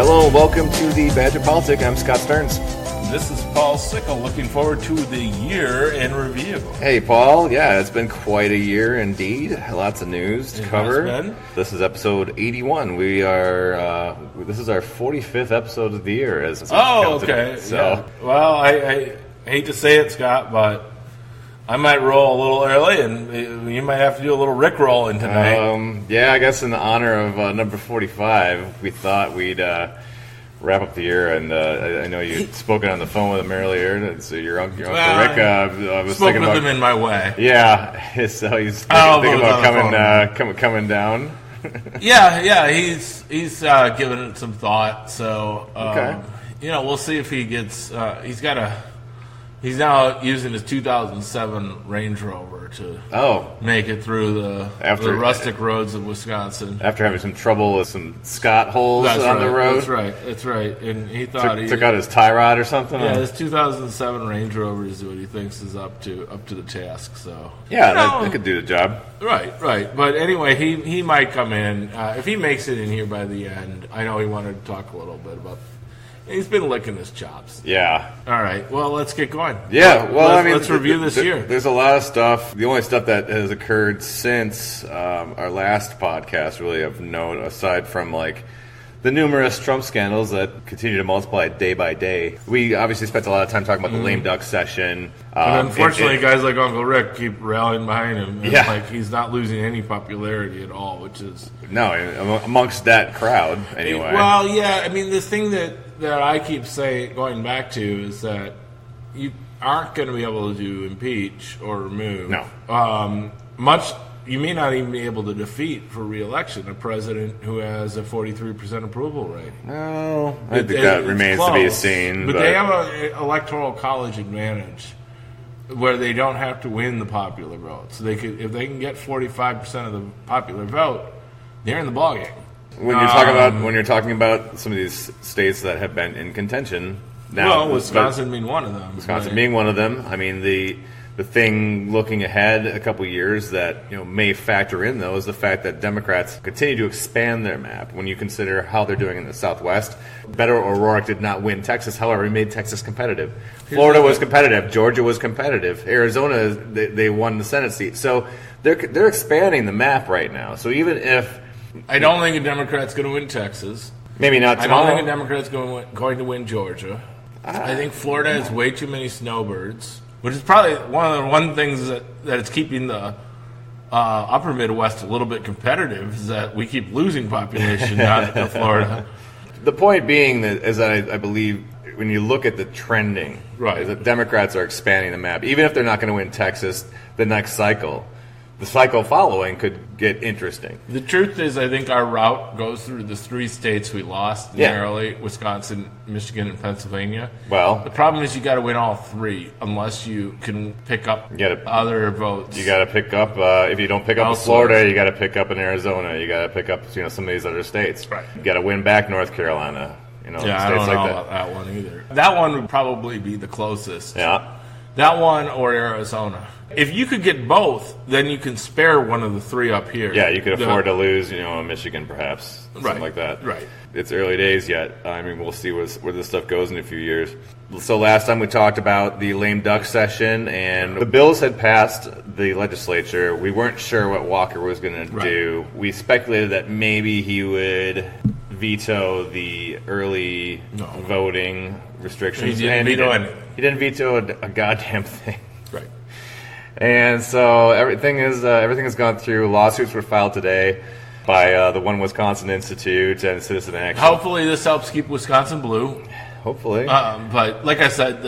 Hello and welcome to the Badger Politic. I'm Scott Stearns. This is Paul Sickle, looking forward to the year in review. Hey, Paul. Yeah, it's been quite a year indeed. Lots of news to cover. This is episode 81. This is our 45th episode of the year. Okay. So, yeah. Well, I hate to say it, Scott, but I might roll a little early, and you might have to do a little Rick-rolling tonight. Yeah, I guess in the honor of number 45, we thought we'd wrap up the year, and I know you'd spoken on the phone with him earlier. So your uncle Rick was thinking about him in my way. Yeah, so he's thinking about coming down. yeah, he's given it some thought. So okay. We'll see if he gets. He's now using his 2007 Range Rover to make it through the rustic roads of Wisconsin. After having some trouble with some Scott holes on the road. That's right. And he thought took out his tie rod or something. Yeah, his 2007 Range Rover is what he thinks is up to the task. So yeah, that could do the job. Right. But anyway, he might come in if he makes it in here by the end. I know he wanted to talk a little bit about. He's been licking his chops. Yeah. All right. Well, let's get going. Yeah. Well, let's review this year. There's a lot of stuff. The only stuff that has occurred since our last podcast, really, of note, aside from the numerous Trump scandals that continue to multiply day by day. We obviously spent a lot of time talking about the lame duck session. And unfortunately, guys like Uncle Rick keep rallying behind him. And he's not losing any popularity at all, which is... No, amongst that crowd, anyway. Well, yeah, I mean, the thing that I keep going back to is that you aren't going to be able to impeach or remove. No. You may not even be able to defeat for re-election a president who has a 43% approval rating. No, I think that remains to be seen. But they have an electoral college advantage where they don't have to win the popular vote. So if they can get 45% of the popular vote, they're in the ballgame. When you're talking about some of these states that have been in contention now, Wisconsin being one of them. Wisconsin being one of them. I mean, the thing looking ahead a couple years that may factor in, though, is the fact that Democrats continue to expand their map. When you consider how they're doing in the Southwest, Beto O'Rourke did not win Texas. However, he made Texas competitive. Florida was competitive. Georgia was competitive. Arizona, they won the Senate seat. So they're expanding the map right now. So even if I don't think a Democrat's going to win Texas. Maybe not tomorrow. I don't think a Democrat's going to win Georgia. I think Florida has way too many snowbirds, which is probably one of the things that it's keeping the upper Midwest a little bit competitive, is that we keep losing population down to Florida. The point being is that I believe when you look at the trending, is that Democrats are expanding the map. Even if they're not going to win Texas the next cycle, the cycle following could get interesting. The truth is, I think our route goes through the three states we lost narrowly: Wisconsin, Michigan, and Pennsylvania. Well, the problem is you got to win all three unless you can pick up other votes. You got to pick up. If you don't pick up in Florida, you got to pick up in Arizona. You got to pick up some of these other states. Right. You got to win back North Carolina. I don't know about that one either. That one would probably be the closest. Yeah. That one or Arizona. If you could get both, then you can spare one of the three up here. Yeah, you could afford to lose, Michigan perhaps, something like that. Right. It's early days yet. I mean, we'll see where this stuff goes in a few years. So last time we talked about the lame duck session, and the bills had passed the legislature. We weren't sure what Walker was going to do. We speculated that maybe he would veto the early voting restrictions. He didn't veto anything. He didn't veto a goddamn thing. Right. And so everything has gone through. Lawsuits were filed today by the One Wisconsin Institute and Citizen Action. Hopefully this helps keep Wisconsin blue. Hopefully. But like I said,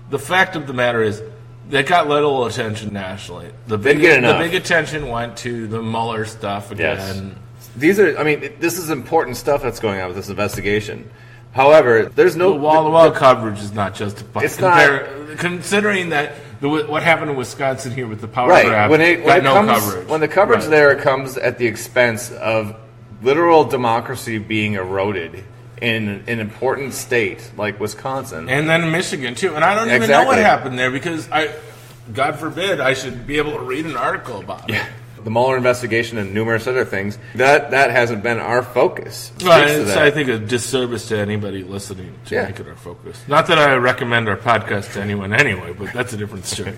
the fact of the matter is they got little attention nationally. The big attention went to the Mueller stuff again. Yes. This is important stuff that's going on with this investigation. However, there's no... The wall-to-wall coverage is not justified. It's not... Considering that what happened in Wisconsin here with the power grab, coverage. When the coverage there comes at the expense of literal democracy being eroded in an important state like Wisconsin. And then Michigan, too. And I don't even know what happened there because, God forbid, I should be able to read an article about it. the Mueller investigation and numerous other things, that hasn't been our focus. Right, it's, I think, a disservice to anybody listening to make it our focus. Not that I recommend our podcast to anyone anyway, but that's a different story.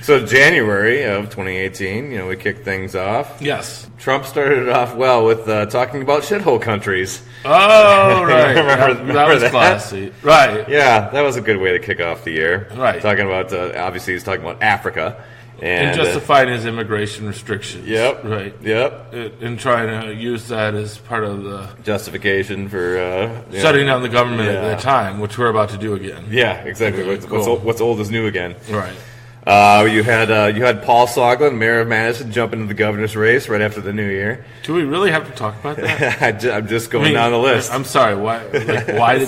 So January of 2018, we kicked things off. Yes. Trump started it off well with talking about shithole countries. Oh, right. remember that was classy. Right. Yeah, that was a good way to kick off the year. Right. Talking about, obviously he's talking about Africa. And justifying his immigration restrictions. Yep. Right. Yep. And trying to use that as part of the justification for shutting down the government at that time, which we're about to do again. Yeah, exactly. What's old is new again. Right. You had Paul Soglin, mayor of Madison, jump into the governor's race right after the new year. Do we really have to talk about that? I'm just going down the list. I'm sorry. Why did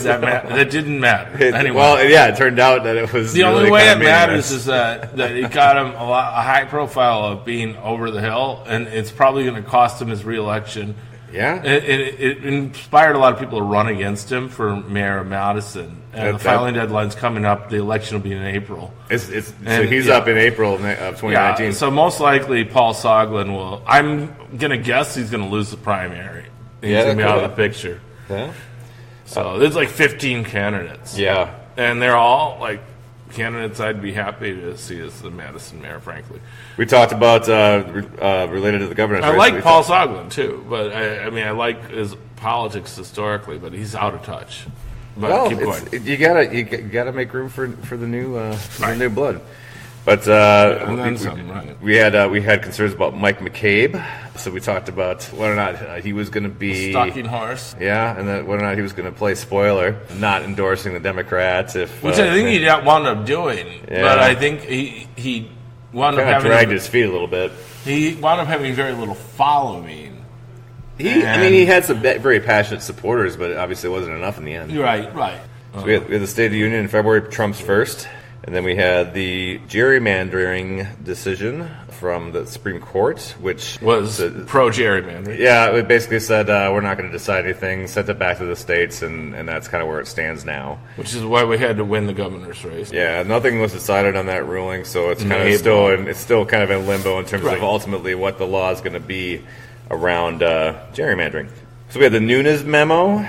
that matter? That didn't matter. Anyway. Well, it turned out that it was the really only way it matters is that it got him a high profile of being over the hill, and it's probably going to cost him his reelection. Yeah, it inspired a lot of people to run against him for mayor of Madison. And the filing deadline's coming up. The election will be in April. So he's up in April of 2019. Yeah, so most likely Paul Soglin will. I'm gonna guess he's gonna lose the primary. He's gonna be out of the picture. Yeah. So there's like 15 candidates. Yeah, and they're all like candidates I'd be happy to see as the Madison mayor, frankly. We talked about related to the governor's race. I like Paul Soglin too, but I like his politics historically, but he's out of touch. But keep going. You gotta make room for the new new blood. But we had concerns about Mike McCabe, so we talked about whether or not he was going to be stalking horse. Yeah, and then whether or not he was going to play spoiler, not endorsing the Democrats. Which I think he wound up doing, but I think he wound up having dragged his feet a little bit. He wound up having very little following. He had some very passionate supporters, but obviously it wasn't enough in the end. Right. So we had the State of the Union in February, Trump's first. And then we had the gerrymandering decision from the Supreme Court, which was pro-gerrymandering. Yeah, it basically said we're not going to decide anything, sent it back to the states, and that's kind of where it stands now. Which is why we had to win the governor's race. Yeah, nothing was decided on that ruling, so it's kind of still kind of in limbo in terms of ultimately what the law is going to be around gerrymandering. So we had the Nunes memo.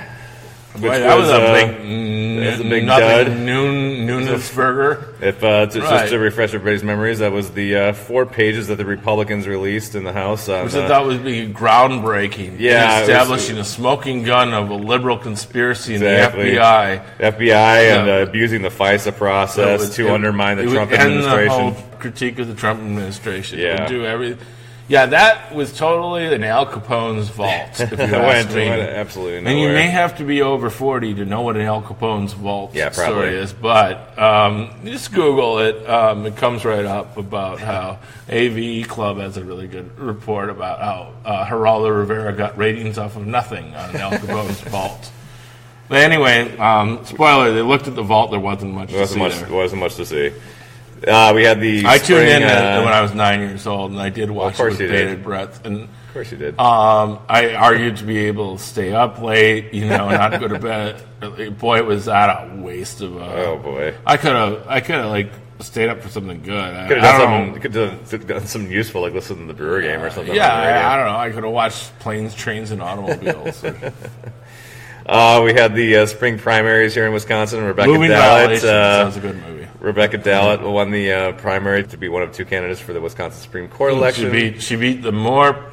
That was a big dud. Nunes burger. Just to refresh everybody's memories, that was the 4 pages that the Republicans released in the House. Which I thought would be groundbreaking. Yeah, establishing a smoking gun of a liberal conspiracy in the FBI. And abusing the FISA process to undermine the Trump administration. And the whole critique of the Trump administration. Yeah. It would do everything. Yeah, that was totally in Al Capone's vault, if you ask me. Absolutely nowhere. And you may have to be over 40 to know what an Al Capone's vault story is, but just Google it. It comes right up about how AV Club has a really good report about how Geraldo Rivera got ratings off of nothing on Al Capone's vault. But anyway, spoiler, they looked at the vault, there wasn't much to see there. There wasn't much to see. We had the I tuned in when I was 9 years old, and I did watch it with bated breath. And of course you did. I argued to be able to stay up late, not go to bed. Boy, was that a waste of. Oh boy! I could have stayed up for something good. Could have done something useful, like listen to the Brewer game or something. Yeah, I don't know. I could have watched Planes, Trains, and Automobiles. We had the spring primaries here in Wisconsin. Rebecca Dallett. Sounds a good movie. Rebecca Dallett won the primary to be one of 2 candidates for the Wisconsin Supreme Court election. She beat the more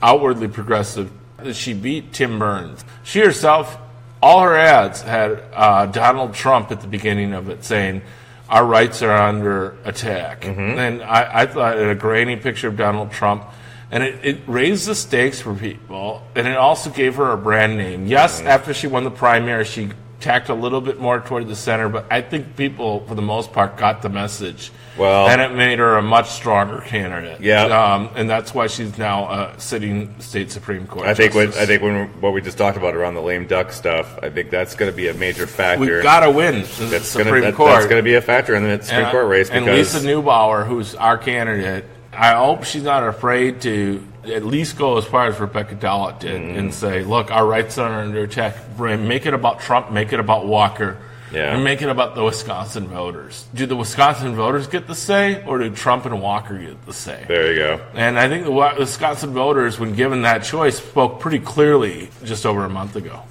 outwardly progressive. She beat Tim Burns. She herself, all her ads had Donald Trump at the beginning of it saying, "Our rights are under attack." Mm-hmm. And I thought it had a grainy picture of Donald Trump. And it raised the stakes for people, and it also gave her a brand name. Yes, after she won the primary, she tacked a little bit more toward the center, but I think people, for the most part, got the message. Well, and it made her a much stronger candidate. Yeah, and that's why she's now sitting state Supreme Court. I think what we just talked about around the lame duck stuff, I think that's going to be a major factor. We've got to win the Supreme Court. That's going to be a factor in the Supreme Court race. And Lisa Neubauer, who's our candidate, I hope she's not afraid to at least go as far as Rebecca Dallett did and say, look, our rights are under attack. Make it about Trump. Make it about Walker. Yeah. and make it about the Wisconsin voters. Do the Wisconsin voters get the say, or do Trump and Walker get the say? There you go. And I think the Wisconsin voters, when given that choice, spoke pretty clearly just over a month ago.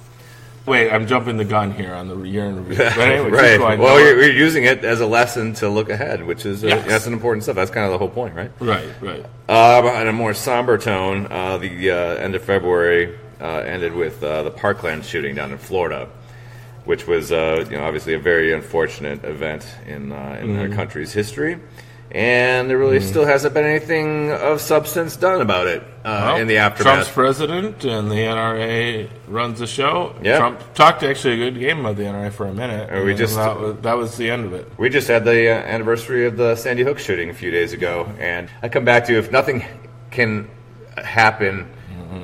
Wait, I'm jumping the gun here on the year in review. But anyway, Right. Well, you're using it as a lesson to look ahead, which is Yes. that's an important stuff. That's kind of the whole point, right? Right. On a more somber tone, the end of February ended with the Parkland shooting down in Florida, which was obviously a very unfortunate event in our country's history. And there really still hasn't been anything of substance done about it in the aftermath. Trump's president and the NRA runs the show. Yeah. Trump talked actually a good game about the NRA for a minute. We just that was the end of it. We just had the anniversary of the Sandy Hook shooting a few days ago, and I come back to if nothing can happen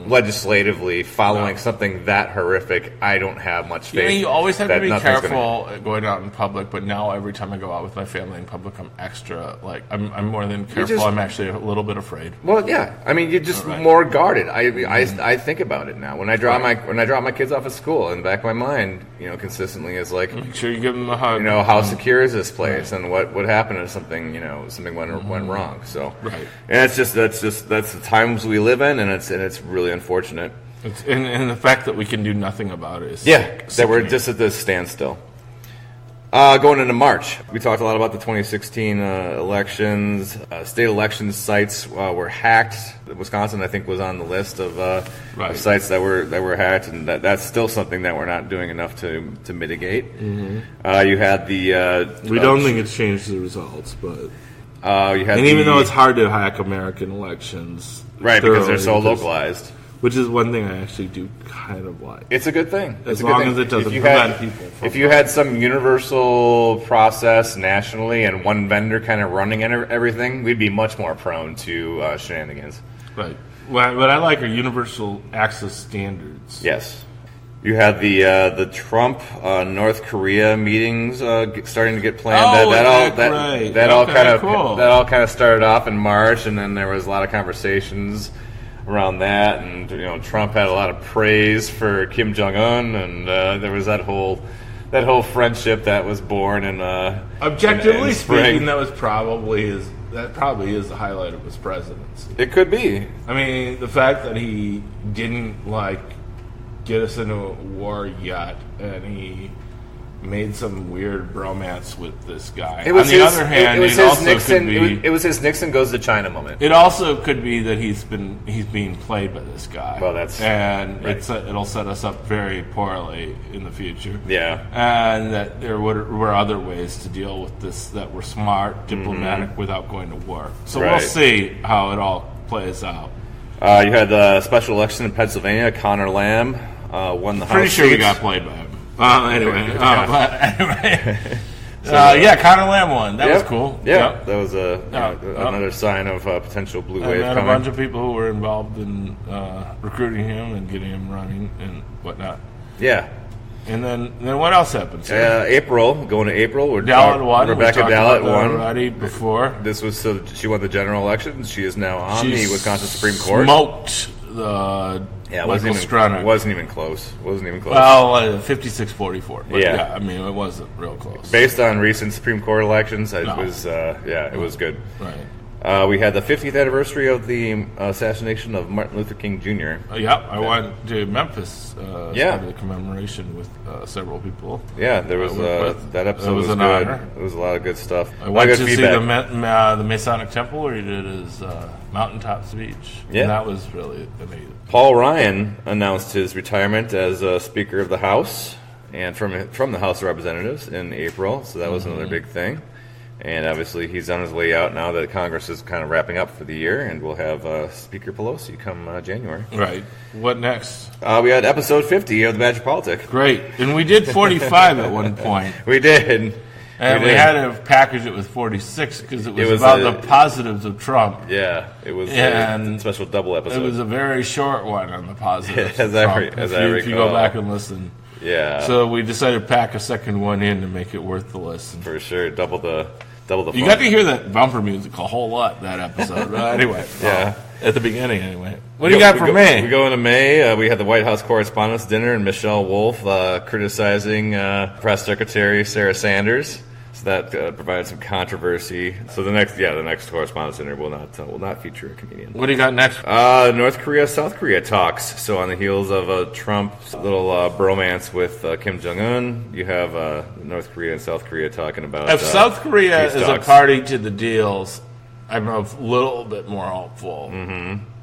legislatively following something that horrific, I don't have much faith. You always have to that be nothing's careful going out in public, but now every time I go out with my family in public, I'm extra, I'm more than careful, I'm actually a little bit afraid. Well, yeah. I mean, you're just more guarded. I think about it now. When I drop my kids off at school, in the back of my mind, consistently is like, make sure you give them a hug. How secure is this place, and what would happen if something went wrong. So, and that's the times we live in, and it's really unfortunate. And the fact that we can do nothing about it is that we're just at this standstill. Going into March, we talked a lot about the 2016 elections. State election sites were hacked. Wisconsin, I think, was on the list of sites that were hacked, and that's still something that we're not doing enough to mitigate. You had the we don't think it's changed the results, but you had even though it's hard to hack American elections, right, because they're so localized. Which is one thing I actually do kind of like. It's a good thing. As long as it doesn't prevent people from... If you had some universal process nationally and one vendor kind of running everything, we'd be much more prone to shenanigans. Right. What I like are universal access standards. Yes. You had the Trump North Korea meetings starting to get planned. That all kind of started off in March, and then there was a lot of conversations around that, and Trump had a lot of praise for Kim Jong-un, and there was that whole friendship that was born in objectively in spring. Speaking, that probably is the highlight of his presidency. It could be. I mean, the fact that he didn't get us into a war yet, and he made some weird bromance with this guy. It was his Nixon goes to China moment. It also could be that he's being played by this guy. Well, it'll set us up very poorly in the future. Yeah, and that there were other ways to deal with this that were smart, diplomatic, without going to war. So we'll see how it all plays out. You had the special election in Pennsylvania. Connor Lamb won the House. Pretty sure we got played by him. Anyway, Connor Lamb won. That was cool. Yeah, that was another sign of potential blue wave coming. A bunch of people who were involved in recruiting him and getting him running and whatnot. Yeah. And then what else happened? Going to April. Dallin won. Rebecca Dallin won. Already before. This was she won the general election. She is now on the Wisconsin Supreme Court. Smoked the. Yeah, it wasn't even close. Well, 56-44. But I mean, it wasn't real close. Based on recent Supreme Court elections, it was good. Right. We had the 50th anniversary of the assassination of Martin Luther King Jr. I went to Memphis for the commemoration with several people. Yeah, there was that episode was good. Honor. It was a lot of good stuff. I went to see the Masonic Temple where he did his mountaintop speech. Yeah, and that was really amazing. Paul Ryan announced his retirement as Speaker of the House and from the House of Representatives in April. So that was another big thing. And obviously, he's on his way out now that Congress is kind of wrapping up for the year, and we'll have Speaker Pelosi come January. Right. What next? We had episode 50 of The Magic Politic. Great. And we did 45 at one point. We did. And we had to package it with 46 because it was about the positives of Trump. Yeah, it was a special double episode. It was a very short one on the positives of Trump, if you go back and listen. Yeah. So we decided to pack a second one in to make it worth the listen. For sure, double the fun. You got to hear that bumper music a whole lot that episode. Anyway. Yeah. At the beginning, anyway. What do you got for May? We go into May. We had the White House Correspondents' Dinner, and Michelle Wolf criticizing Press Secretary Sarah Sanders. So that provided some controversy. So the next Correspondents' Dinner will not feature a comedian. What do you got next? North Korea, South Korea talks. So on the heels of Trump's little bromance with Kim Jong-un, you have North Korea and South Korea talking about. If South Korea is talks. a party to the deals, I'm a little bit more hopeful.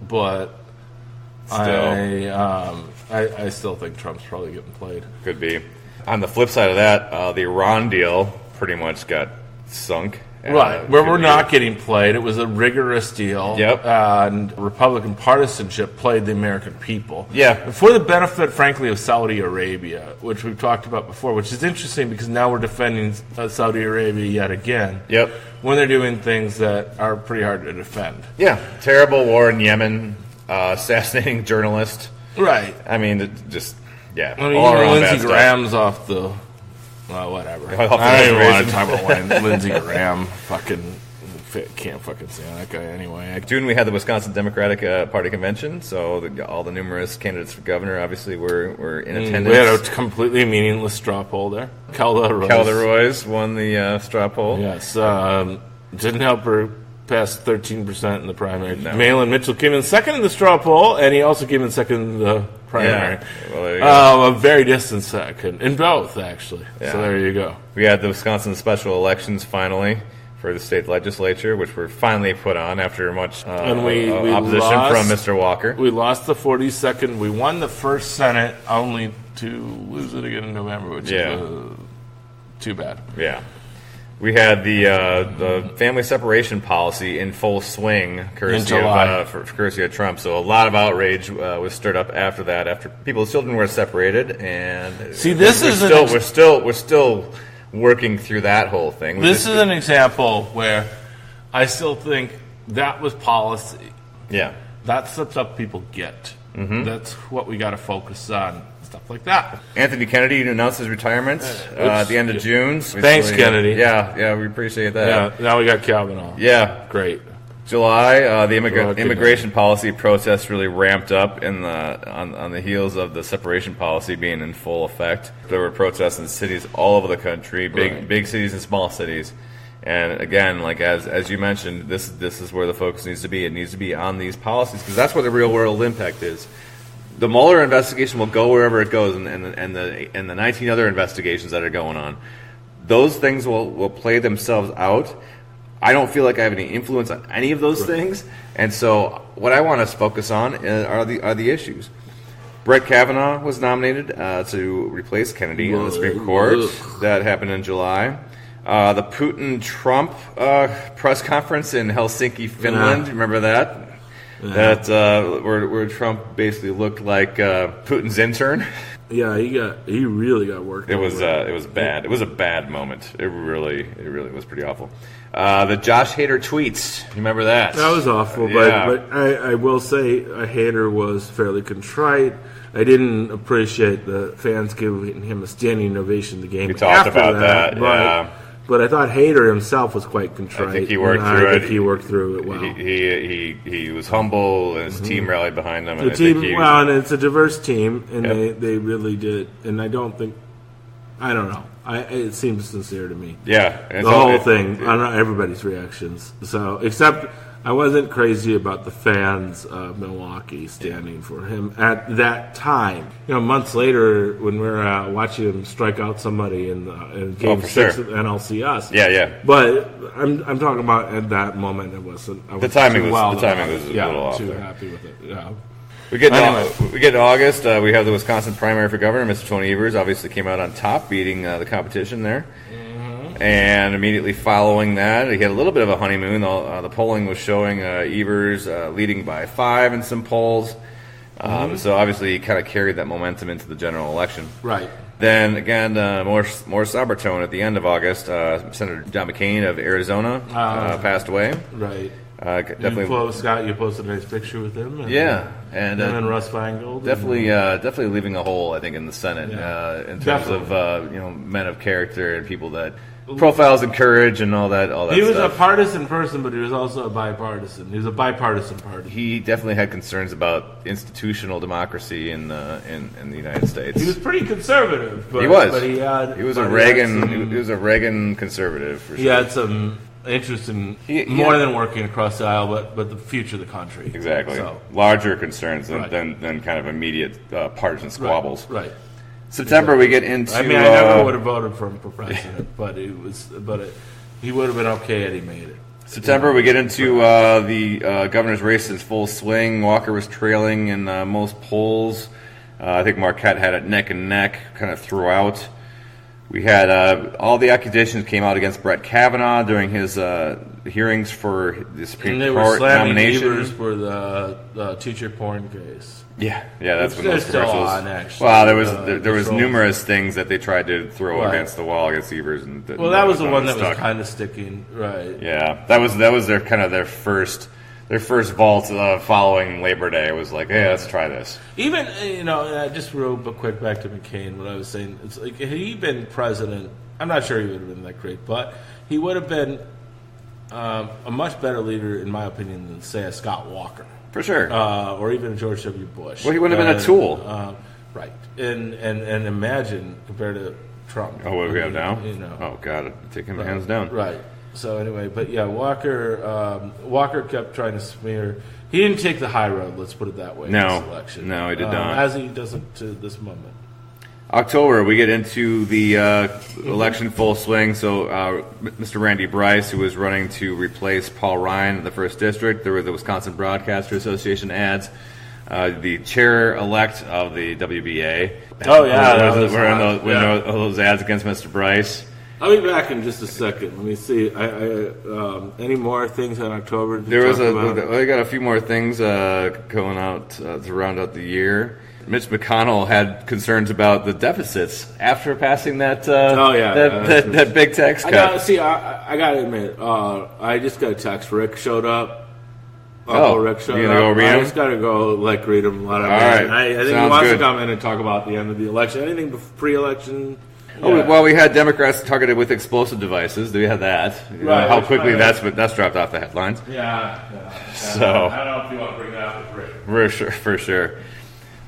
But I still think Trump's probably getting played. Could be. On the flip side of that, the Iran deal pretty much got sunk. Right, where we're not getting played. It was a rigorous deal. Yep. And Republican partisanship played the American people. Yeah. For the benefit, frankly, of Saudi Arabia, which we've talked about before, which is interesting because now we're defending Saudi Arabia yet again. Yep. When they're doing things that are pretty hard to defend. Yeah. Terrible war in Yemen, assassinating journalists. Right. I mean, just, yeah. I mean, all around Lindsey bad stuff. Graham's off the... Well, whatever. Off the I don't even want to reservation. talk about why Lindsey Graham can't fucking stand that guy anyway. June, we had the Wisconsin Democratic Party convention, so all the numerous candidates for governor obviously were in attendance. We had a completely meaningless straw poll there. Calder Royce won the straw poll. Yes. Didn't help her pass 13% in the primary. No. Malin Mitchell came in second in the straw poll, and he also came in second in the primary. Yeah. Well, there you go. A very distant second. In both, actually. Yeah. So there you go. We had the Wisconsin special elections finally for the state legislature, which were finally put on after much And we opposition lost, from Mr. Walker. We lost the 42nd. We won the first Senate, only to lose it again in November, which is too bad. Yeah. We had the family separation policy in full swing, courtesy of Trump. So a lot of outrage was stirred up after that, after people's children were separated, and see, this we're still working through that whole thing. This is an example where I still think that was policy. Yeah, that's the stuff people get. That's what we got to focus on. Stuff like that. Anthony Kennedy announced his retirement at the end of June. Thanks, Kennedy. Yeah, we appreciate that. Yeah, now we got Kavanaugh. Yeah, great. July, the immigration policy protests really ramped up on the heels of the separation policy being in full effect. There were protests in cities all over the country, big cities and small cities. And again, like as you mentioned, this is where the focus needs to be. It needs to be on these policies because that's where the real world impact is. The Mueller investigation will go wherever it goes, and the 19 other investigations that are going on. Those things will play themselves out. I don't feel like I have any influence on any of those things, and so what I want to focus on are the issues. Brett Kavanaugh was nominated to replace Kennedy on the Supreme Court. That happened in July. The Putin-Trump press conference in Helsinki, Finland. Remember that? Yeah. That where Trump basically looked like Putin's intern. Yeah, he really got worked. It was bad. It was a bad moment. It really was pretty awful. The Josh Hader tweets. You remember that? That was awful. Yeah. But I will say Hader was fairly contrite. I didn't appreciate the fans giving him a standing ovation the game. We talked about that. Yeah. But I thought Hader himself was quite contrite. I think he worked through it. He worked through it well. He was humble, and his team rallied behind him. And and it's a diverse team, and they really did. And I don't know. It seems sincere to me. Yeah, the whole thing. I don't know everybody's reactions. So except I wasn't crazy about the fans of Milwaukee standing for him at that time. Months later, when we're watching him strike out somebody in Game 6 of NLCS. Yeah. But I'm talking about at that moment. It wasn't. The timing was a little off. Too there. happy with it. Yeah. We get to August. We have the Wisconsin primary for governor. Mr. Tony Evers obviously came out on top, beating the competition there. And immediately following that, he had a little bit of a honeymoon. The polling was showing Evers leading by 5 in some polls. So obviously he kind of carried that momentum into the general election. Right. Then again, more somber tone at the end of August. Senator John McCain of Arizona passed away. Right. Definitely. Scott, you posted a nice picture with him. And then Russ Feingold. Definitely leaving a hole, I think, in the Senate in terms of men of character and people that profiles in courage and all that. He was stuff. a partisan person, but he was also a bipartisan. He was a bipartisan party. He definitely had concerns about institutional democracy in the United States. He was pretty conservative. But, he was. But he was a Reagan conservative. For sure. He had some interest in more than working across the aisle, but the future of the country. Exactly. So, larger concerns than kind of immediate partisan squabbles. Right. September, we get into. I mean, I never would have voted for him for president, but he would have been okay had he made it. September, we get into the governor's race in full swing. Walker was trailing in most polls. I think Marquette had it neck and neck kind of throughout. We had all the accusations came out against Brett Kavanaugh during his hearings for the Supreme Court nomination. And they were slamming Evers for the teacher porn case. Yeah, that's when those still commercials. On, actually. Well, there was numerous things that they tried to throw against the wall against Evers, and that was the one that was kind of sticking, right? Yeah, that was their first vault following Labor Day. It was like, hey, let's try this. Even just real quick back to McCain. What I was saying, it's like had he been president, I'm not sure he would have been that great, but he would have been a much better leader, in my opinion, than say a Scott Walker. For sure. Or even George W. Bush. Well, he wouldn't have been a tool. Right. And imagine compared to Trump. Oh, what do we have now? Oh, God. Take him hands down. Right. So, anyway, but yeah, Walker kept trying to smear. He didn't take the high road, let's put it that way, in this election. No, he did not. As he doesn't to this moment. October, we get into the election full swing. So Mr. Randy Bryce, who was running to replace Paul Ryan in the 1st District, there were the Wisconsin Broadcaster Association ads. The chair-elect of the WBA. Oh, yeah. We're in those ads against Mr. Bryce. I'll be back in just a second. Let me see. Any more things in October? I got a few more things going out to round out the year. Mitch McConnell had concerns about the deficits after passing that that big tax cut. I got to admit, I just got a text. Rick showed up. Rick showed up. Go read him? I just got to go read him. All right. I think he wants to come in and talk about the end of the election. Anything pre-election? Yeah. Well, we had Democrats targeted with explosive devices. Do we have that? Right. How quickly that's dropped off the headlines. Yeah. So I don't know if you want to bring that up with Rick. For sure.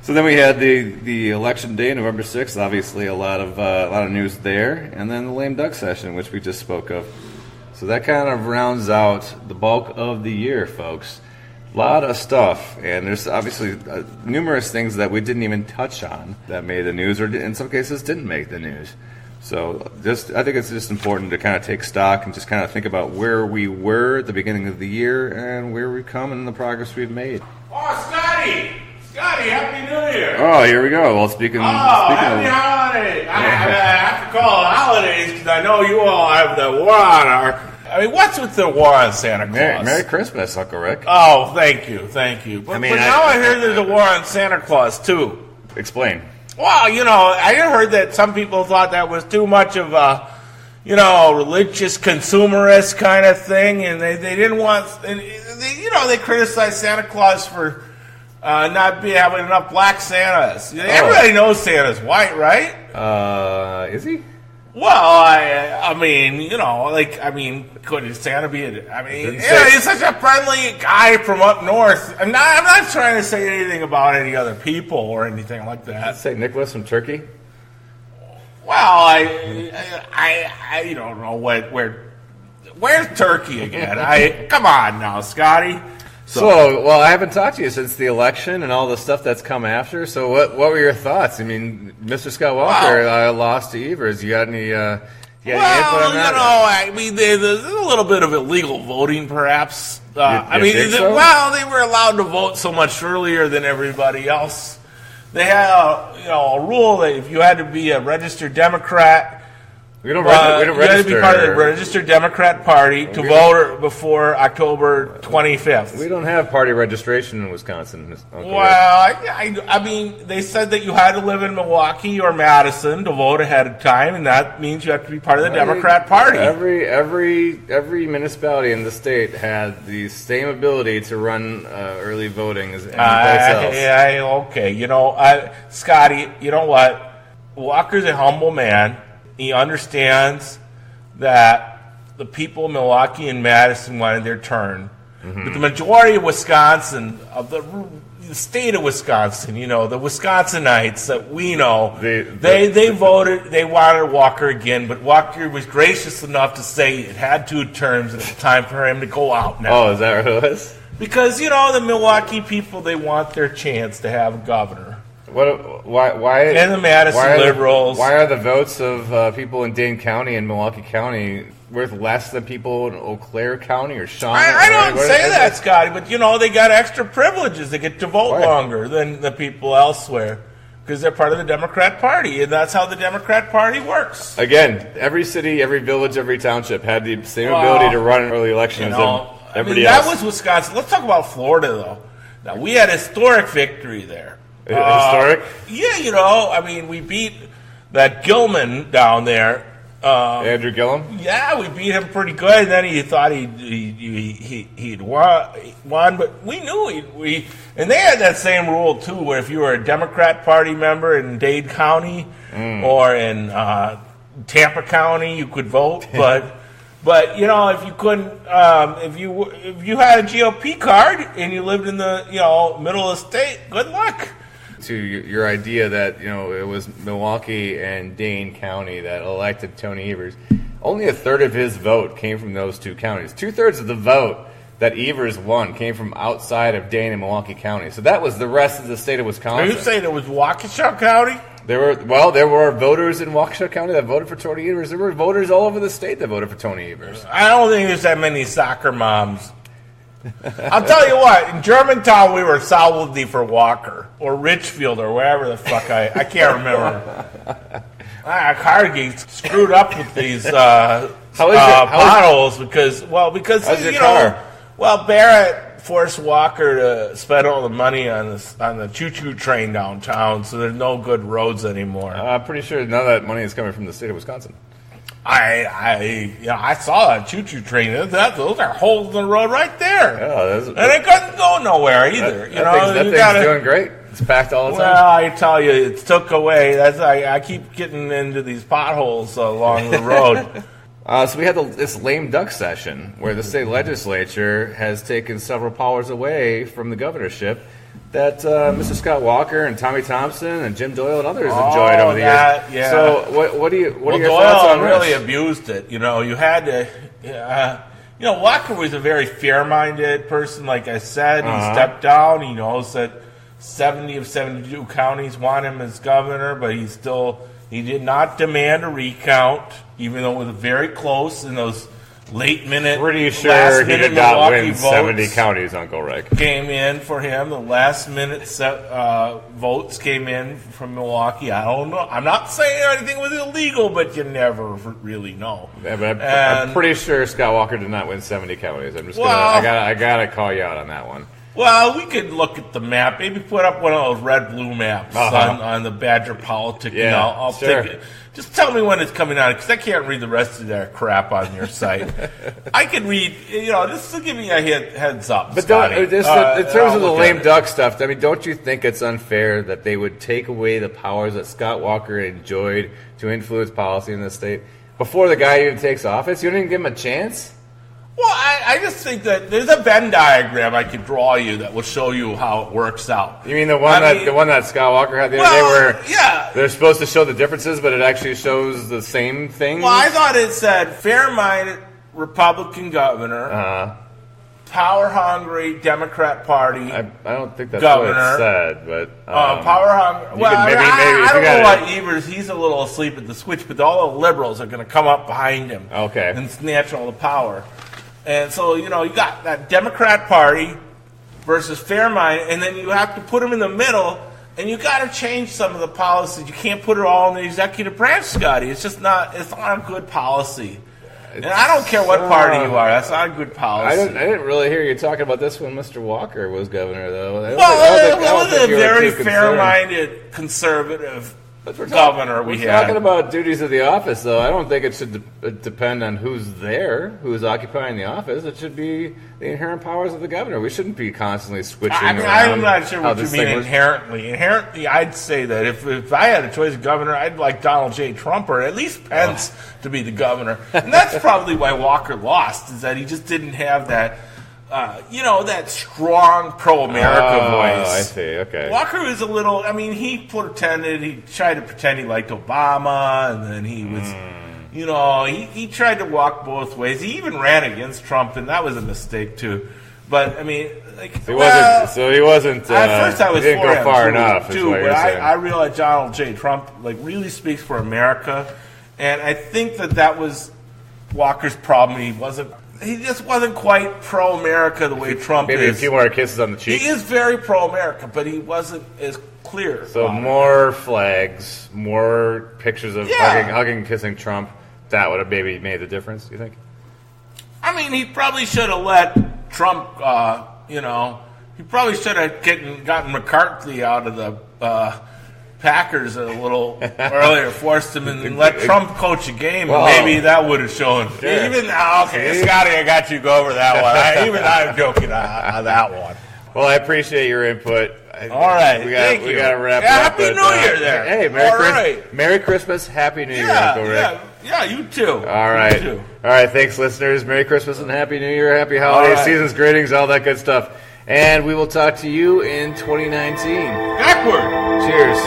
So then we had the election day, November 6th. Obviously, a lot of news there, and then the lame duck session, which we just spoke of. So that kind of rounds out the bulk of the year, folks. A lot of stuff, and there's obviously numerous things that we didn't even touch on that made the news, or in some cases didn't make the news. So I think it's just important to kind of take stock and just kind of think about where we were at the beginning of the year and where we've come and the progress we've made. Oh, Scotty, Happy New Year! Oh, here we go. Well, speaking happy holidays! I have to call it holidays because I know you all have the war on our. I mean, what's with the war on Santa Claus? Merry Christmas, Uncle Rick. Oh, thank you. But now I hear there's a war on Santa Claus, too. Explain. Well, I heard that some people thought that was too much of a, religious consumerist kind of thing, and they didn't want, and they criticized Santa Claus for not having enough black Santas. Everybody knows Santa's white, right? Is he? Well, I mean, couldn't Santa be he's such a friendly guy from up north. I'm not trying to say anything about any other people or anything like that. Let's say Nicholas from Turkey? Well, I don't know where's Turkey again? Come on now, Scotty. So, I haven't talked to you since the election and all the stuff that's come after. So, what were your thoughts? I mean, Mr. Scott Walker lost to Evers. You got any input on that? There's a little bit of illegal voting, perhaps. They were allowed to vote so much earlier than everybody else. They had a rule that if you had to be a registered Democrat. We don't register. You had to be part of the registered Democrat Party to vote before October 25th. We don't have party registration in Wisconsin. They said that you had to live in Milwaukee or Madison to vote ahead of time, and that means you have to be part of the Democrat Party. Every municipality in the state had the same ability to run early voting as anybody else. Okay. Scotty, you know what? Walker's a humble man. He understands that the people of Milwaukee and Madison wanted their turn. But the majority of Wisconsin, of the state of Wisconsin, the Wisconsinites that we know, they voted, they wanted Walker again, but Walker was gracious enough to say it had 2 terms and it's time for him to go out now. Oh, is that what it was? Because, the Milwaukee people, they want their chance to have a governor. Why? And the Madison liberals. Why are the votes of people in Dane County and Milwaukee County worth less than people in Eau Claire County or Shawnee? I don't say that, Scotty, but they got extra privileges. They get to vote longer than the people elsewhere because they're part of the Democrat Party, and that's how the Democrat Party works. Again, every city, every village, every township had the same ability to run an early election as everybody else. That was Wisconsin. Let's talk about Florida, though. Now, we had a historic victory there. Historic? Yeah, we beat that Gilman down there. Andrew Gillum? Yeah, we beat him pretty good. And then he thought he'd won, but we knew and they had that same rule too, where if you were a Democrat Party member in Dade County or in Tampa County, you could vote. But if you couldn't, if you had a GOP card and you lived in the middle of the state, good luck. To your idea that it was Milwaukee and Dane County that elected Tony Evers, only a third of his vote came from those 2 counties. 2/3 of the vote that Evers won came from outside of Dane and Milwaukee County. So that was the rest of the state of Wisconsin. Are you saying it was Waukesha County? There were voters in Waukesha County that voted for Tony Evers. There were voters all over the state that voted for Tony Evers. I don't think there's that many soccer moms. I'll tell you what, in Germantown we were solidly for Walker or Richfield or wherever the fuck I can't remember. Carnegie screwed up with these potholes because Barrett forced Walker to spend all the money on the choo-choo train downtown, so there's no good roads anymore. I'm pretty sure none of that money is coming from the state of Wisconsin. I saw that choo-choo train. Those are holes in the road right there. Yeah, and it couldn't go nowhere either. That thing's doing great. It's packed all the time. Well, I tell you, it's took away. I keep getting into these potholes along the road. So we had this lame duck session where the state legislature has taken several powers away from the governorship that Mr. Scott Walker and Tommy Thompson and Jim Doyle and others enjoyed over the years. Yeah. So what are your thoughts on Doyle really this? abused it. You had to. Walker was a very fair-minded person. Like I said, he stepped down. He knows that 70 of 72 counties want him as governor, but he did not demand a recount, even though it was very close in those late-minute, pretty sure he did not win 70 votes counties, Uncle Rick. Came in for him. The last-minute votes came in from Milwaukee. I don't know. I'm not saying anything was illegal, but you never really know. Yeah, but I'm pretty sure Scott Walker did not win 70 counties. I gotta call you out on that one. Well, we could look at the map. Maybe put up one of those red-blue maps on the Badger Politic. Yeah, I'll take it. Just tell me when it's coming out, because I can't read the rest of that crap on your site. I can read, just to give me a heads up. But in terms of the lame duck stuff, don't you think it's unfair that they would take away the powers that Scott Walker enjoyed to influence policy in the state before the guy even takes office? You didn't give him a chance? Well, I just think that there's a Venn diagram I could draw you that will show you how it works out. You mean the one that Scott Walker had the other day where they're supposed to show the differences, but it actually shows the same thing? Well, I thought it said fair-minded Republican governor, power-hungry Democrat Party I don't think that's governor, what it said, but... power-hungry... Well, I don't know what Evers... He's a little asleep at the switch, but all the liberals are going to come up behind him and snatch all the power. And so, you got that Democrat Party versus fair-minded, and then you have to put them in the middle, and you got to change some of the policies. You can't put it all in the executive branch, Scotty. It's just not a good policy. And I don't care what party you are. That's not a good policy. I didn't really hear you talking about this when Mr. Walker was governor, though. It was a very fair-minded conservative governor we had. Talking about duties of the office, though, I don't think it should depend on who's there, who's occupying the office. It should be the inherent powers of the governor. We shouldn't be constantly switching around. I'm not sure what you mean inherently. Inherently, I'd say that if I had a choice of governor, I'd like Donald J. Trump or at least Pence to be the governor. And that's probably why Walker lost, is that he just didn't have that... that strong pro-America voice. I see, okay. Walker was a little, he tried to pretend he liked Obama, and then he was, he tried to walk both ways. He even ran against Trump, and that was a mistake, too. But, he wasn't, at first I was didn't for go him, far enough, too, but I realized Donald J. Trump, really speaks for America, and I think that was Walker's problem. He just wasn't quite pro-America the way Trump is. Maybe a few more kisses on the cheek. He is very pro-America, but he wasn't as clear. So more flags, more pictures of hugging, kissing Trump. That would have maybe made the difference, you think? He probably should have let Trump, he probably should have gotten McCarthy out of the Packers a little earlier, forced him and let Trump coach a game, and maybe that would have shown. Sure. Okay, Scotty, I got you go over that one. I'm joking on that one. Well, I appreciate your input. All right, we got to wrap up. Happy New Year there. Hey, Merry Christmas, Happy New Year, Uncle Rick. Yeah, you too. All right. You too. All right, thanks, listeners. Merry Christmas and Happy New Year, Happy Holidays, Seasons, greetings, all that good stuff. And we will talk to you in 2019. Backward. Cheers.